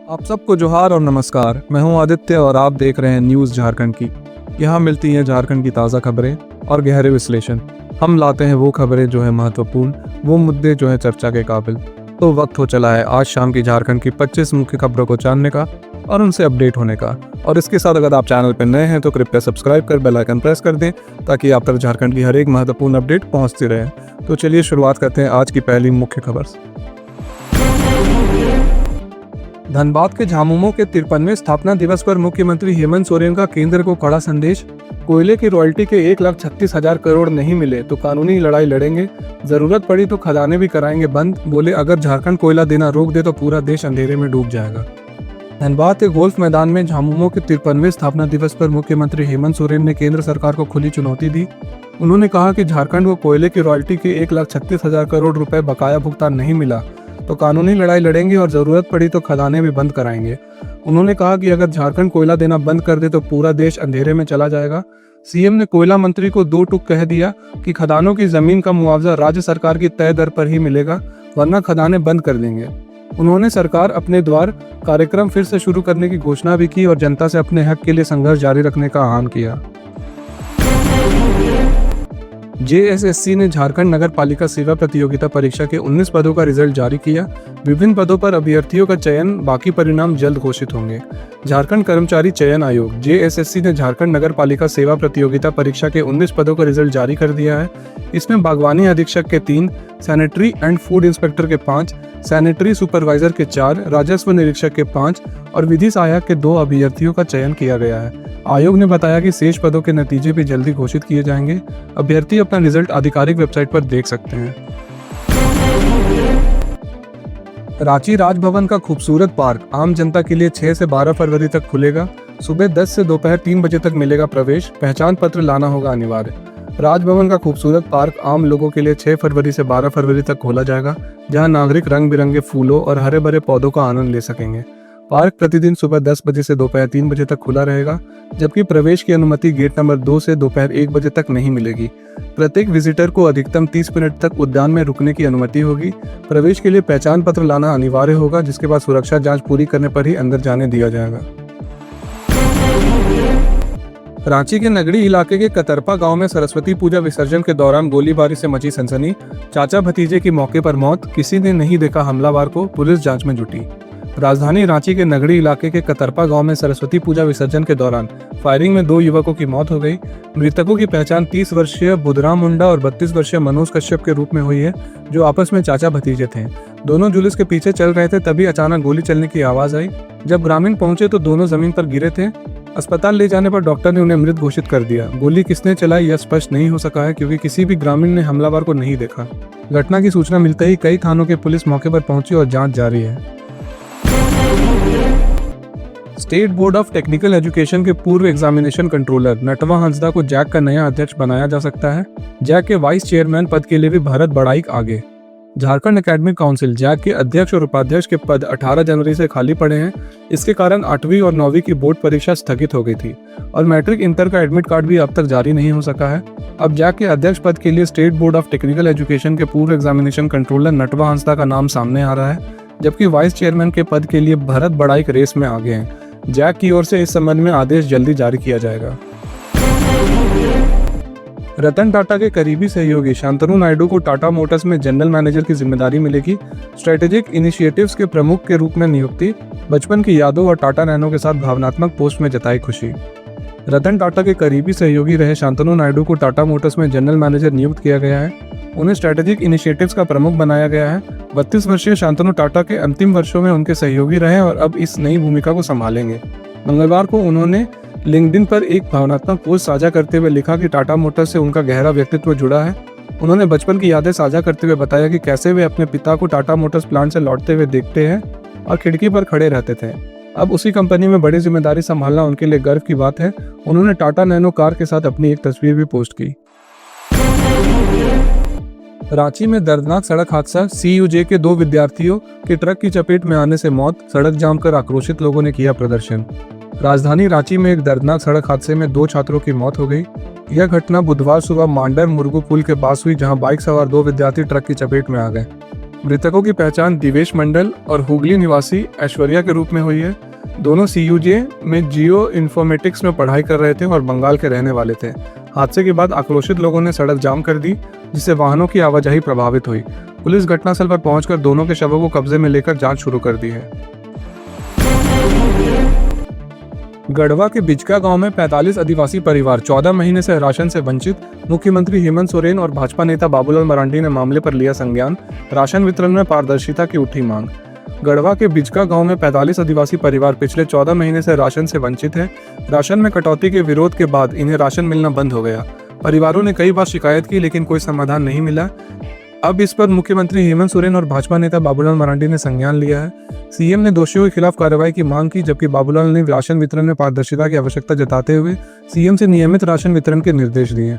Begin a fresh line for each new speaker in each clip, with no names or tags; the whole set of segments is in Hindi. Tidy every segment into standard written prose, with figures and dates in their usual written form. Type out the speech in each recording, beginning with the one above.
आप सबको जोहार और नमस्कार। मैं हूं आदित्य और आप देख रहे हैं न्यूज़ झारखंड की। यहाँ मिलती हैं झारखंड की ताज़ा खबरें और गहरे विश्लेषण। हम लाते हैं वो खबरें जो है महत्वपूर्ण, वो मुद्दे जो है चर्चा के काबिल। तो वक्त हो चला है आज शाम की झारखंड की 25 मुख्य खबरों को जानने का और उनसे अपडेट होने का। और इसके साथ अगर आप चैनल पर नए हैं तो कृपया सब्सक्राइब कर बेल आइकन प्रेस कर दें ताकि आप तक झारखंड की हर एक महत्वपूर्ण अपडेट पहुँचती रहे। तो चलिए शुरुआत करते हैं आज की पहली मुख्य खबर से। धनबाद के झामुमो के 53वें स्थापना दिवस पर मुख्यमंत्री हेमंत सोरेन का केंद्र को कड़ा संदेश। कोयले की रॉयल्टी के 1,36,000 करोड़ नहीं मिले तो कानूनी लड़ाई लड़ेंगे, जरूरत पड़ी तो खदानें भी कराएंगे बंद। बोले अगर झारखंड कोयला देना रोक दे तो पूरा देश अंधेरे में डूब जाएगा। धनबाद के गोल्फ मैदान में झामुमो के 53वें स्थापना दिवस पर मुख्यमंत्री हेमंत सोरेन ने केंद्र सरकार को खुली चुनौती दी। उन्होंने कहा कि झारखंड को कोयले की रॉयल्टी के 1,36,000 करोड़ रुपए बकाया भुगतान नहीं मिला तो कानूनी लड़ाई लड़ेंगे और जरूरत पड़ी तो खदानें भी बंद कराएंगे। उन्होंने कहा कि अगर झारखंड कोयला देना बंद कर दे तो पूरा देश अंधेरे में चला जाएगा। सीएम ने कोयला मंत्री को दो टूक कह दिया कि खदानों की जमीन का मुआवजा राज्य सरकार की तय दर पर ही मिलेगा, वरना खदानें बंद कर देंगे। उन्होंने सरकार अपने द्वार कार्यक्रम फिर से शुरू करने की घोषणा भी की और जनता से अपने हक के लिए संघर्ष जारी रखने का आह्वान किया। जेएसएससी ने झारखंड नगर पालिका सेवा प्रतियोगिता परीक्षा के 19 पदों का रिजल्ट जारी किया। विभिन्न पदों पर अभ्यर्थियों का चयन, बाकी परिणाम जल्द घोषित होंगे। झारखंड कर्मचारी चयन आयोग जेएसएससी ने झारखंड नगर पालिका सेवा प्रतियोगिता परीक्षा के 19 पदों का रिजल्ट जारी कर दिया है। इसमें बागवानी अधीक्षक के 3, सैनिटरी एंड फूड इंस्पेक्टर के 5, सैनिटरी सुपरवाइजर के 4, राजस्व निरीक्षक के 5 और विधि सहायक के 2 अभ्यर्थियों का चयन किया गया है। आयोग ने बताया कि शेष पदों के नतीजे भी जल्दी घोषित किए जाएंगे। अभ्यर्थी अपना रिजल्ट आधिकारिक वेबसाइट पर देख सकते हैं। रांची राजभवन का खूबसूरत पार्क आम जनता के लिए 6 से 12 फरवरी तक खुलेगा। सुबह 10 से दोपहर 3 बजे तक मिलेगा प्रवेश, पहचान पत्र लाना होगा अनिवार्य। राजभवन का खूबसूरत पार्क आम लोगों के लिए 6 फरवरी से 12 फरवरी तक खोला जाएगा, जहां नागरिक रंग बिरंगे फूलों और हरे भरे पौधों का आनंद ले सकेंगे। पार्क प्रतिदिन सुबह 10 बजे से दोपहर 3 बजे तक खुला रहेगा, जबकि प्रवेश की अनुमति गेट नंबर 2 से दोपहर 1 बजे तक नहीं मिलेगी। प्रत्येक विजिटर को अधिकतम 30 मिनट तक उद्यान में रुकने की अनुमति होगी। प्रवेश के लिए पहचान पत्र लाना अनिवार्य होगा, जिसके बाद सुरक्षा जांच पूरी करने पर ही अंदर जाने दिया जाएगा। रांची के नगड़ी इलाके के कतरपा गांव में सरस्वती पूजा विसर्जन के दौरान गोलीबारी से मची सनसनी। चाचा भतीजे की मौके पर मौत, किसी ने नहीं देखा हमलावर को, पुलिस जांच में जुटी। राजधानी रांची के नगड़ी इलाके के कतरपा गांव में सरस्वती पूजा विसर्जन के दौरान फायरिंग में 2 युवकों की मौत हो गई। मृतकों की पहचान 30 वर्षीय बुधराम मुंडा और 32 वर्षीय मनोज कश्यप के रूप में हुई है, जो आपस में चाचा भतीजे थे। दोनों जुलूस के पीछे चल रहे थे, तभी अचानक गोली चलने की आवाज आई। जब ग्रामीण पहुंचे तो दोनों जमीन पर गिरे थे। अस्पताल ले जाने पर डॉक्टर ने उन्हें मृत घोषित कर दिया। गोली किसने चलाई यह स्पष्ट नहीं हो सका है, क्योंकि किसी भी ग्रामीण ने हमलावर को नहीं देखा। घटना की सूचना मिलते ही कई थानों के पुलिस मौके पर पहुंची और जांच जारी है। State board of technical education के पूर्व एग्जामिनेशन कंट्रोलर नटवा हंसदा को जैक का नया अध्यक्ष बनाया जा सकता है। जैक के वाइस चेयरमैन पद के लिए भी भरत बड़ाइक आगे। झारखंड एकेडमिक काउंसिल जैक के अध्यक्ष और उपाध्यक्ष के पद 18 जनवरी से खाली पड़े हैं। इसके कारण 8वीं और 9वीं की बोर्ड परीक्षा स्थगित हो गई थी और मैट्रिक इंटर का एडमिट कार्ड भी अब तक जारी नहीं हो सका है। अब जैक के अध्यक्ष पद के लिए state board of technical education के पूर्व एग्जामिनेशन कंट्रोलर नटवा हंसदा का नाम सामने आ रहा है, जबकि वाइस चेयरमैन के पद के लिए भरत बड़ाइक रेस में आगे हैं। जैक की ओर से इस संबंध में आदेश जल्दी जारी किया जाएगा। रतन टाटा के करीबी सहयोगी शांतनु नायडू को टाटा मोटर्स में जनरल मैनेजर की जिम्मेदारी मिलेगी। स्ट्रेटेजिक इनिशिएटिव्स के प्रमुख के रूप में नियुक्ति। बचपन की यादों और टाटा नैनो के साथ भावनात्मक पोस्ट में जताई खुशी। रतन टाटा के करीबी सहयोगी रहे शांतनु नायडू को टाटा मोटर्स में जनरल मैनेजर नियुक्त किया गया है। उन्हें स्ट्रेटेजिक इनिशिएटिव्स का प्रमुख बनाया गया है। 32 वर्षीय शांतनु टाटा के अंतिम वर्षों में उनके सहयोगी रहे और अब इस नई भूमिका को संभालेंगे। मंगलवार को उन्होंने लिंक्डइन पर एक भावनात्मक पोस्ट साझा करते हुए लिखा कि टाटा मोटर्स से उनका गहरा व्यक्तित्व जुड़ा है। उन्होंने बचपन की यादें साझा करते हुए बताया कि कैसे वे अपने पिता को टाटा मोटर्स प्लांट से लौटते हुए देखते हैं और खिड़की पर खड़े रहते थे। अब उसी कंपनी में बड़ी जिम्मेदारी संभालना उनके लिए गर्व की बात है। उन्होंने टाटा नैनो कार के साथ अपनी एक तस्वीर भी पोस्ट की। रांची में दर्दनाक सड़क हादसा। सीयूजे के 2 विद्यार्थियों के ट्रक की चपेट में आने से मौत। सड़क जाम कर आक्रोशित लोगों ने किया प्रदर्शन। राजधानी रांची में एक दर्दनाक सड़क हादसे में 2 छात्रों की मौत हो गई। यह घटना बुधवार सुबह मांडर मुर्गू पुल के पास हुई, जहां बाइक सवार 2 विद्यार्थी ट्रक की चपेट में आ गए। मृतकों की पहचान दिवेश मंडल और हुगली निवासी ऐश्वर्या के रूप में हुई है। दोनों सीयूजे में जियो इन्फॉर्मेटिक्स में पढ़ाई कर रहे थे और बंगाल के रहने वाले थे। हादसे के बाद आक्रोशित लोगों ने सड़क जाम कर दी, जिससे वाहनों की आवाजाही प्रभावित हुई। पुलिस घटनास्थल पर पहुंचकर दोनों के शवों को कब्जे में लेकर जांच शुरू कर दी है। गढ़वा के बिचका गांव में 45 आदिवासी परिवार 14 महीने से राशन से वंचित। मुख्यमंत्री हेमंत सोरेन और भाजपा नेता बाबूलाल मरांडी ने मामले पर लिया संज्ञान। राशन वितरण में पारदर्शिता की उठी मांग। गढ़वा के बिचका गांव में 45 आदिवासी परिवार पिछले 14 महीने से राशन से वंचित है। राशन में कटौती के विरोध के बाद इन्हें राशन मिलना बंद हो गया। परिवारों ने कई बार शिकायत की, लेकिन कोई समाधान नहीं मिला। अब इस पर मुख्यमंत्री हेमंत सोरेन और भाजपा नेता बाबूलाल मरांडी ने संज्ञान लिया है। सीएम ने दोषियों के खिलाफ कार्रवाई की मांग की, जबकि बाबूलाल ने राशन वितरण में पारदर्शिता की आवश्यकता जताते हुए सीएम से नियमित राशन वितरण के निर्देश दिए।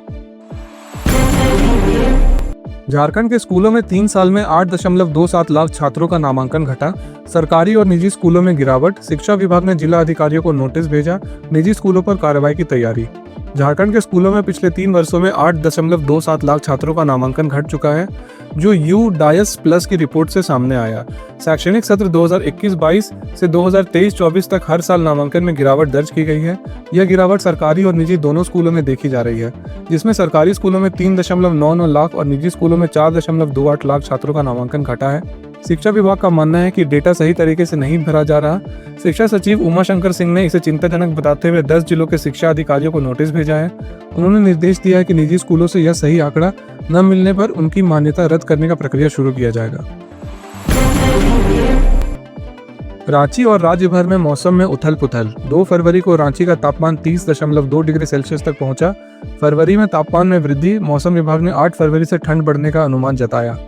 झारखंड के स्कूलों में 3 साल में 8.27 लाख छात्रों का नामांकन घटा। सरकारी और निजी स्कूलों में गिरावट। शिक्षा विभाग ने जिला अधिकारियों को नोटिस भेजा। निजी स्कूलों पर कार्रवाई की तैयारी। झारखंड के स्कूलों में पिछले 3 वर्षों में 8.27 लाख छात्रों का नामांकन घट चुका है, जो यूडायस प्लस की रिपोर्ट से सामने आया। शैक्षणिक सत्र 2021-22 से 2023-24 तक हर साल नामांकन में गिरावट दर्ज की गई है। यह गिरावट सरकारी और निजी दोनों स्कूलों में देखी जा रही है, जिसमें सरकारी स्कूलों में 3.99 लाख और निजी स्कूलों में 4.28 लाख छात्रों का नामांकन घटा है। शिक्षा विभाग का मानना है कि डेटा सही तरीके से नहीं भरा जा रहा। शिक्षा सचिव उमा शंकर सिंह ने इसे चिंताजनक बताते हुए 10 जिलों के शिक्षा अधिकारियों को नोटिस भेजा है। उन्होंने निर्देश दिया है कि निजी स्कूलों से यह सही आंकड़ा न मिलने पर उनकी मान्यता रद्द करने का प्रक्रिया शुरू किया जाएगा। रांची और राज्य भर में मौसम में उथल पुथल। 2 फरवरी को रांची का तापमान 30.2 डिग्री सेल्सियस तक पहुंचा। फरवरी में तापमान में वृद्धि। मौसम विभाग ने 8 फरवरी से ठंड बढ़ने का अनुमान जताया।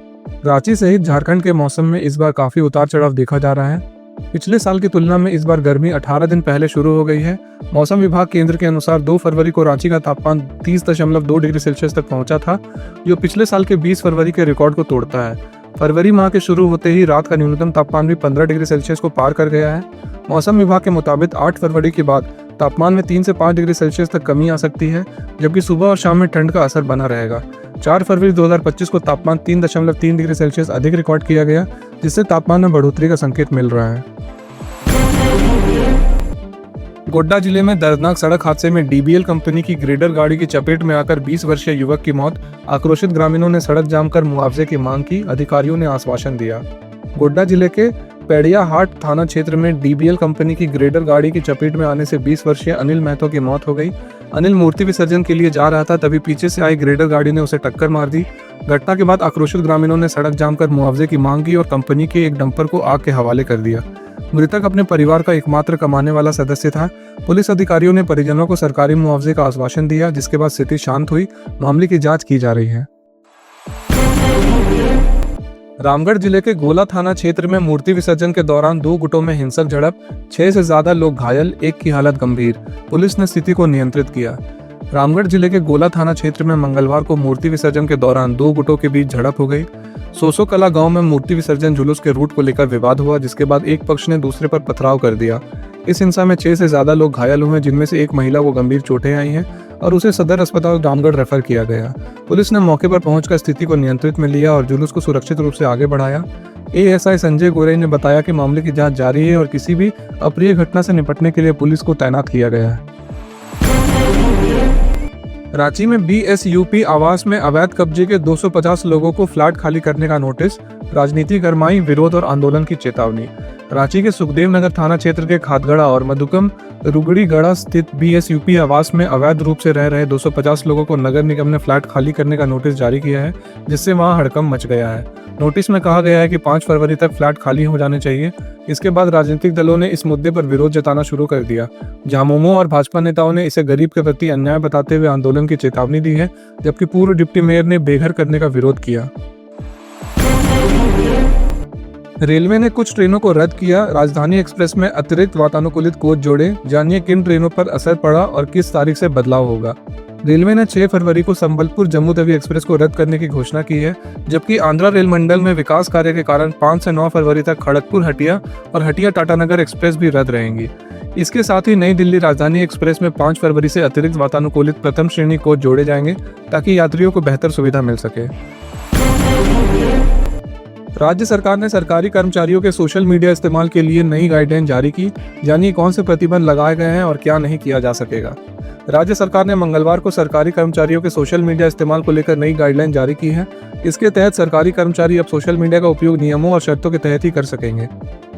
रांची सहित झारखंड के मौसम में इस बार काफी उतार चढ़ाव देखा जा रहा है। पिछले साल की तुलना में इस बार गर्मी 18 दिन पहले शुरू हो गई है। मौसम विभाग केंद्र के अनुसार 2 फरवरी को रांची का तापमान 30.2 डिग्री सेल्सियस तक पहुंचा था, जो पिछले साल के 20 फरवरी के रिकॉर्ड को तोड़ता है। फरवरी माह के शुरू होते ही रात का न्यूनतम तापमान भी 15 डिग्री सेल्सियस को पार कर गया है। मौसम विभाग के मुताबिक 8 फरवरी के बाद तापमान में 3 से 5 डिग्री सेल्सियस तक कमी आ सकती है, जबकि सुबह और शाम में ठंड का असर बना रहेगा। 4 फरवरी 2025 को तापमान 3.3 डिग्री सेल्सियस अधिक रिकॉर्ड किया गया, जिससे तापमान में बढ़ोतरी का संकेत मिल रहा है। गोड्डा जिले में दर्दनाक सड़क हादसे में डीबीएल कंपनी की ग्रेडर गाड़ी की चपेट में आकर 20 वर्षीय युवक की मौत। आक्रोशित ग्रामीणों ने सड़क जाम कर मुआवजे की मांग की। अधिकारियों ने आश्वासन दिया। गोड्डा जिले के पेड़िया हाट थाना क्षेत्र में डीबीएल कंपनी की ग्रेडर गाड़ी की चपेट में आने से 20 वर्षीय अनिल महतो की मौत हो गई। अनिल मूर्ति विसर्जन के लिए जा रहा था, तभी पीछे से आई ग्रेडर गाड़ी ने उसे टक्कर मार दी। घटना के बाद आक्रोशित ग्रामीणों ने सड़क जाम कर मुआवजे की मांग की और कंपनी के एक डंपर को आग के हवाले कर दिया। मृतक अपने परिवार का एकमात्र कमाने वाला सदस्य था। पुलिस अधिकारियों ने परिजनों को सरकारी मुआवजे का आश्वासन दिया, जिसके बाद स्थिति शांत हुई। मामले की जांच की जा रही है। रामगढ़ जिले के गोला थाना क्षेत्र में मूर्ति विसर्जन के दौरान 2 गुटों में हिंसक झड़प। 6 से ज्यादा लोग घायल, एक की हालत गंभीर। पुलिस ने स्थिति को नियंत्रित किया। रामगढ़ जिले के गोला थाना क्षेत्र में मंगलवार को मूर्ति विसर्जन के दौरान 2 गुटों के बीच झड़प हो गई। सोसो कला गांव में मूर्ति विसर्जन जुलूस के रूट को लेकर विवाद हुआ, जिसके बाद एक पक्ष ने दूसरे पर पथराव कर दिया। इस हिंसा में 6 से ज्यादा लोग घायल हुए, जिनमें से एक महिला को गंभीर चोटें आई हैं और उसे सदर अस्पताल रामगढ़ रेफर किया गया। पुलिस ने मौके पर पहुंचकर स्थिति को नियंत्रित में लिया और जुलूस को सुरक्षित रूप से आगे बढ़ाया। एएसआई संजय गोरे ने बताया कि मामले की जांच जारी है और किसी भी अप्रिय घटना से निपटने के लिए पुलिस को तैनात किया गया है। रांची में बीएसयूपी आवास में अवैध कब्जे के 250 लोगों को फ्लैट खाली करने का नोटिस। राजनीति गरमाई, विरोध और आंदोलन की चेतावनी। रांची के सुखदेव नगर थाना क्षेत्र के खादगड़ा और मधुकम रुगड़ीगढ़ा स्थित बीएसयूपी आवास में अवैध रूप से रह रहे 250 लोगों को नगर निगम ने फ्लैट खाली करने का नोटिस जारी किया है, जिससे वहां हड़कंप मच गया है। नोटिस में कहा गया है कि 5 फरवरी तक फ्लैट खाली हो जाने चाहिए। इसके बाद राजनीतिक दलों ने इस मुद्दे पर विरोध जताना शुरू कर दिया। झामुमो और भाजपा नेताओं ने इसे गरीब के प्रति अन्याय बताते हुए आंदोलन की चेतावनी दी है, जबकि पूर्व डिप्टी मेयर ने बेघर करने का विरोध किया। रेलवे ने कुछ ट्रेनों को रद्द किया। राजधानी एक्सप्रेस में अतिरिक्त वातानुकूलित कोच जोड़े। जानिए किन ट्रेनों पर असर पड़ा और किस तारीख से बदलाव होगा। रेलवे ने 6 फरवरी को संबलपुर जम्मू तवी एक्सप्रेस को रद्द करने की घोषणा की है, जबकि आंध्रा रेल मंडल में विकास कार्य के कारण 5 से 9 फरवरी तक खड़गपुर हटिया और हटिया टाटानगर एक्सप्रेस भी रद्द रहेंगी। इसके साथ ही नई दिल्ली राजधानी एक्सप्रेस में 5 फरवरी से अतिरिक्त वातानुकूलित प्रथम श्रेणी कोच जोड़े जाएंगे, ताकि यात्रियों को बेहतर सुविधा मिल सके। राज्य सरकार ने सरकारी कर्मचारियों के सोशल मीडिया इस्तेमाल के लिए नई गाइडलाइन जारी की। जानिए कौन से प्रतिबंध लगाए गए हैं और क्या नहीं किया जा सकेगा। राज्य सरकार ने मंगलवार को सरकारी कर्मचारियों के सोशल मीडिया इस्तेमाल को लेकर नई गाइडलाइन जारी की है। इसके तहत सरकारी कर्मचारी अब सोशल मीडिया का उपयोग नियमों और शर्तों के तहत ही कर सकेंगे।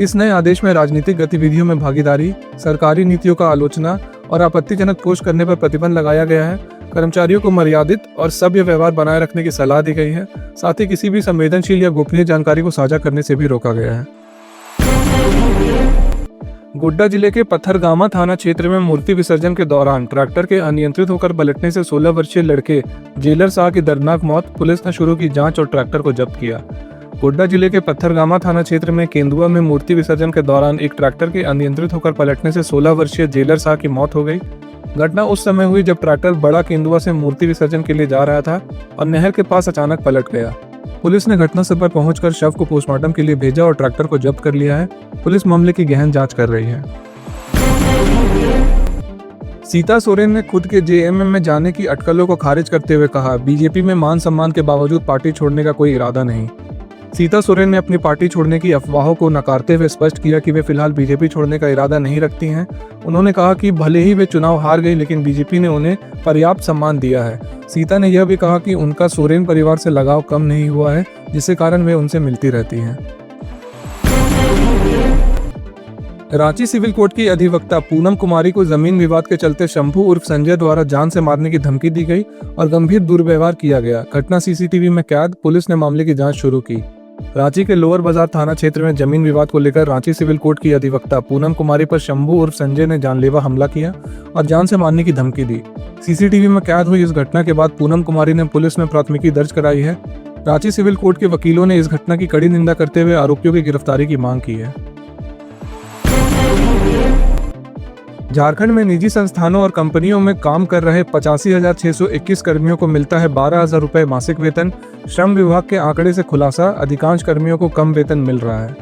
इस नए आदेश में राजनीतिक गतिविधियों में भागीदारी, सरकारी नीतियों का आलोचना और आपत्तिजनक पोस्ट करने पर प्रतिबंध लगाया गया है। कर्मचारियों को मर्यादित और सभ्य व्यवहार बनाए रखने की सलाह दी गई है। साथ ही किसी भी संवेदनशील या गोपनीय जानकारी को साझा करने से भी रोका गया है। गोड्डा जिले के पत्थरगामा थाना क्षेत्र में मूर्ति विसर्जन के दौरान ट्रैक्टर के अनियंत्रित होकर पलटने से 16 वर्षीय लड़के जेलर शाह की दर्दनाक मौत। पुलिस ने शुरू की जांच और ट्रैक्टर को जब्त किया। गोड्डा जिले के पत्थरगामा थाना क्षेत्र में केंदुआ में मूर्ति विसर्जन के दौरान एक ट्रैक्टर के अनियंत्रित होकर पलटने से 16 वर्षीय जेलर शाह की मौत हो गई। घटना उस समय हुई जब ट्रैक्टर बड़ा केंदुआ से मूर्ति विसर्जन के लिए जा रहा था और नहर के पास अचानक पलट गया। पुलिस ने घटनास्थल पर पहुंचकर शव को पोस्टमार्टम के लिए भेजा और ट्रैक्टर को जब्त कर लिया है। पुलिस मामले की गहन जांच कर रही है। सीता सोरेन ने खुद के जेएमएम में जाने की अटकलों को खारिज करते हुए कहा, बीजेपी में मान सम्मान के बावजूद पार्टी छोड़ने का कोई इरादा नहीं। सीता सोरेन ने अपनी पार्टी छोड़ने की अफवाहों को नकारते हुए स्पष्ट किया कि वे फिलहाल बीजेपी छोड़ने का इरादा नहीं रखती हैं। उन्होंने कहा कि भले ही वे चुनाव हार गई, लेकिन बीजेपी ने उन्हें पर्याप्त सम्मान दिया है। सीता ने यह भी कहा कि उनका सोरेन परिवार से लगाव कम नहीं हुआ है, जिसके कारण वे उनसे मिलती रहती हैं। रांची सिविल कोर्ट की अधिवक्ता पूनम कुमारी को जमीन विवाद के चलते शंभू उर्फ संजय द्वारा जान से मारने की धमकी दी गई और गंभीर दुर्व्यवहार किया गया। घटना सीसीटीवी में कैद। पुलिस ने मामले की जांच शुरू की। रांची के लोअर बाजार थाना क्षेत्र में जमीन विवाद को लेकर रांची सिविल कोर्ट की अधिवक्ता पूनम कुमारी पर शंभू उर्फ संजय ने जानलेवा हमला किया और जान से मारने की धमकी दी। सीसीटीवी में कैद हुई इस घटना के बाद पूनम कुमारी ने पुलिस में प्राथमिकी दर्ज कराई है। रांची सिविल कोर्ट के वकीलों ने इस घटना की कड़ी निंदा करते हुए आरोपियों की गिरफ्तारी की मांग की है। झारखंड में निजी संस्थानों और कंपनियों में काम कर रहे 85,621 कर्मियों को मिलता है 12,000 रुपए मासिक वेतन। श्रम विभाग के आंकड़े से खुलासा, अधिकांश कर्मियों को कम वेतन मिल रहा है।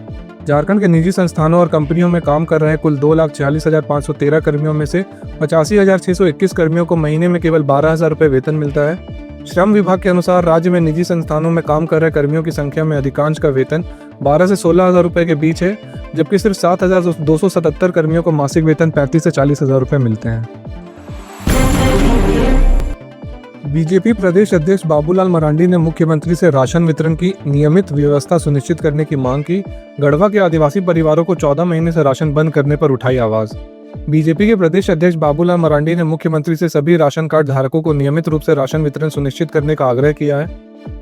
झारखंड के निजी संस्थानों और कंपनियों में काम कर रहे कुल 2,46,513 कर्मियों में से 85,621 कर्मियों को महीने में केवल 12,000 रुपए वेतन मिलता है। श्रम विभाग के अनुसार राज्य में निजी संस्थानों में काम कर रहे कर्मियों की संख्या में अधिकांश का वेतन 12 से 16,000 रुपए के बीच है, जबकि सिर्फ 7,277 कर्मियों को मासिक वेतन 35 से 40,000 रुपए मिलते हैं। बीजेपी प्रदेश अध्यक्ष बाबूलाल मरांडी ने मुख्यमंत्री से राशन वितरण की नियमित व्यवस्था सुनिश्चित करने की मांग की। गढ़वा के आदिवासी परिवारों को 14 महीने से राशन बंद करने पर उठाई आवाज। बीजेपी के प्रदेश अध्यक्ष बाबूलाल मरांडी ने मुख्यमंत्री से सभी राशन कार्ड धारकों को नियमित रूप से राशन वितरण सुनिश्चित करने का आग्रह किया है।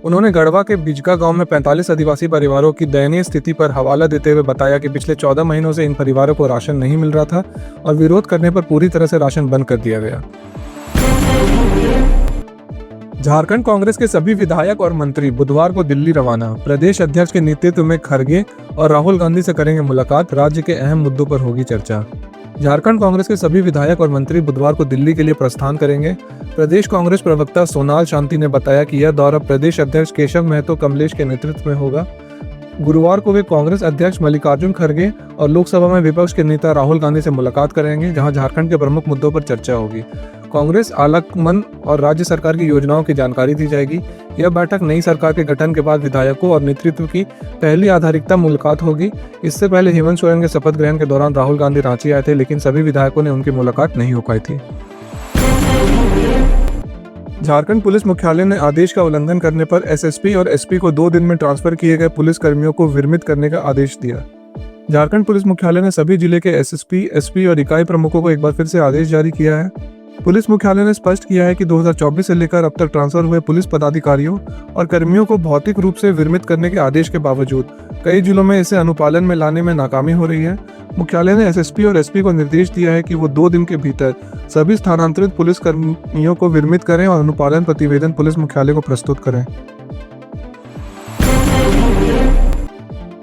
उन्होंने गढ़वा के बिजगा गांव में 45 आदिवासी परिवारों की दयनीय स्थिति पर हवाला देते हुए बताया कि पिछले 14 महीनों से इन परिवारों को राशन नहीं मिल रहा था और विरोध करने पर पूरी तरह से राशन बंद कर दिया गया। झारखंड कांग्रेस के सभी विधायक और मंत्री बुधवार को दिल्ली रवाना। प्रदेश अध्यक्ष के नेतृत्व में खड़गे और राहुल गांधी से करेंगे मुलाकात। राज्य के अहम मुद्दों पर होगी चर्चा। झारखंड कांग्रेस के सभी विधायक और मंत्री बुधवार को दिल्ली के लिए प्रस्थान करेंगे। प्रदेश कांग्रेस प्रवक्ता सोनाल शांति ने बताया कि यह दौरा प्रदेश अध्यक्ष केशव महतो कमलेश के नेतृत्व में होगा। गुरुवार को वे कांग्रेस अध्यक्ष मल्लिकार्जुन खड़गे और लोकसभा में विपक्ष के नेता राहुल गांधी से मुलाकात करेंगे, जहां झारखंड के प्रमुख मुद्दों पर चर्चा होगी। कांग्रेस आलाकमान और राज्य सरकार की योजनाओं की जानकारी दी जाएगी। यह बैठक नई सरकार के गठन के बाद विधायकों और नेतृत्व की पहली आधिकारिक मुलाकात होगी। इससे पहले हेमंत सोरेन के शपथ ग्रहण के दौरान राहुल गांधी रांची आए थे, लेकिन सभी विधायकों ने उनकी मुलाकात नहीं हो पाई थी। झारखंड पुलिस मुख्यालय ने आदेश का उल्लंघन करने पर एसएसपी और एसपी को 2 दिन में ट्रांसफर किए गए पुलिस कर्मियों को विरमित करने का आदेश दिया। झारखंड पुलिस मुख्यालय ने सभी जिले के एसएसपी, एसपी और इकाई प्रमुखों को एक बार फिर से आदेश जारी किया है। पुलिस मुख्यालय ने स्पष्ट किया है कि 2024 से लेकर अब तक ट्रांसफर हुए पुलिस पदाधिकारियों और कर्मियों को भौतिक रूप से विरमित करने के आदेश के बावजूद कई जिलों में इसे अनुपालन में लाने में नाकामी हो रही है। मुख्यालय ने एसएसपी और एसपी को निर्देश दिया है कि वो 2 दिन के भीतर सभी स्थानांतरित पुलिस कर्मियों को विरमित करें और अनुपालन प्रतिवेदन पुलिस मुख्यालय को प्रस्तुत करें।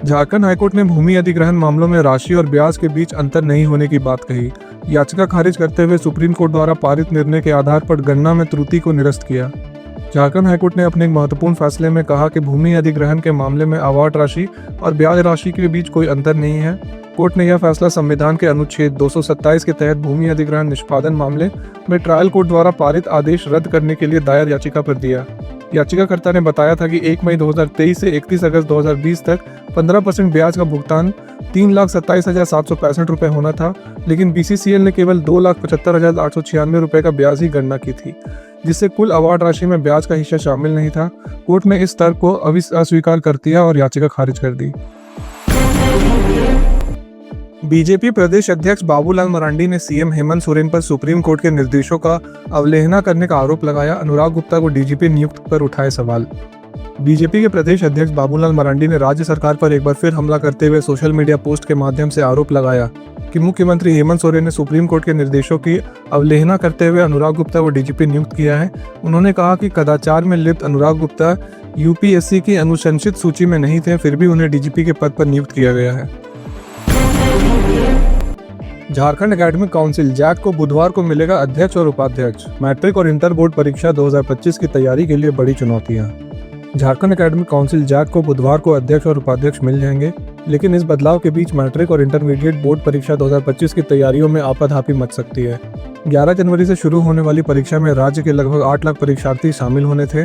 झारखंड हाईकोर्ट ने भूमि अधिग्रहण मामलों में राशि और ब्याज के बीच अंतर नहीं होने की बात कही। याचिका खारिज करते हुए सुप्रीम कोर्ट द्वारा पारित निर्णय के आधार पर गणना में त्रुटि को निरस्त किया। झारखंड हाईकोर्ट ने अपने एक महत्वपूर्ण फैसले में कहा कि भूमि अधिग्रहण के मामले में अवार्ड राशि और ब्याज राशि के बीच कोई अंतर नहीं है। कोर्ट ने यह फैसला संविधान के अनुच्छेद 227 के तहत भूमि अधिग्रहण निष्पादन मामले में ट्रायल कोर्ट द्वारा पारित आदेश रद्द करने के लिए दायर याचिका पर दिया। याचिकाकर्ता ने बताया था कि 1 मई 2023 से 31 अगस्त 2020 तक 15% ब्याज का भुगतान 3,27,765 रुपये होना था, लेकिन BCCL ने केवल 2,75,896 रुपये का ब्याज ही गणना की थी, जिससे कुल अवार्ड राशि में ब्याज का हिस्सा शामिल नहीं था। कोर्ट ने इस तर्क को अस्वीकार कर दिया और याचिका खारिज कर दी। बीजेपी प्रदेश अध्यक्ष बाबूलाल मरांडी ने सीएम हेमंत सोरेन पर सुप्रीम कोर्ट के निर्देशों का अवहेलना करने का आरोप लगाया। अनुराग गुप्ता को डीजीपी नियुक्त पर उठाए सवाल। बीजेपी के प्रदेश अध्यक्ष बाबूलाल मरांडी ने राज्य सरकार पर एक बार फिर हमला करते हुए सोशल मीडिया पोस्ट के माध्यम से आरोप लगाया कि मुख्यमंत्री हेमंत सोरेन ने सुप्रीम कोर्ट के निर्देशों की अवहेलना करते हुए अनुराग गुप्ता को डीजीपी नियुक्त किया है। उन्होंने कहा कि कदाचार में लिप्त अनुराग गुप्ता यूपीएससी की अनुशंसित सूची में नहीं थे, फिर भी उन्हें डीजीपी के पद पर नियुक्त किया गया है। झारखंड एकेडमिक काउंसिल जैक को बुधवार को मिलेगा अध्यक्ष और उपाध्यक्ष। मैट्रिक और इंटर बोर्ड परीक्षा 2025 की तैयारी के लिए बड़ी चुनौतियां। झारखंड एकेडमिक काउंसिल जैक को बुधवार को अध्यक्ष और उपाध्यक्ष मिल जाएंगे, लेकिन इस बदलाव के बीच मैट्रिक और इंटरमीडिएट बोर्ड परीक्षा 2025 की तैयारियों में आपाधापी मच सकती है। 11 जनवरी से शुरू होने वाली परीक्षा में राज्य के लगभग 8 लाख परीक्षार्थी शामिल होने थे।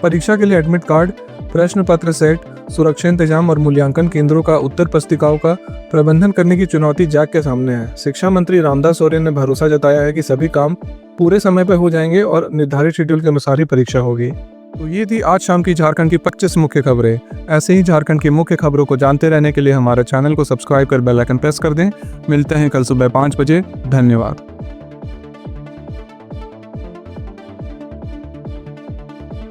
परीक्षा के लिए एडमिट कार्ड, प्रश्न पत्र सेट, सुरक्षा इंतजाम और मूल्यांकन केंद्रों का उत्तर पुस्तिकाओं का प्रबंधन करने की चुनौती जैक के सामने है। शिक्षा मंत्री रामदास सोरेन ने भरोसा जताया है कि सभी काम पूरे समय पर हो जाएंगे और निर्धारित शेड्यूल के अनुसार ही परीक्षा होगी। तो ये थी आज शाम की झारखंड की 25 मुख्य खबरें। ऐसे ही झारखंड की मुख्य खबरों को जानते रहने के लिए हमारे चैनल को सब्सक्राइब कर बेल आइकन प्रेस कर दें। मिलते हैं कल सुबह 5 बजे। धन्यवाद।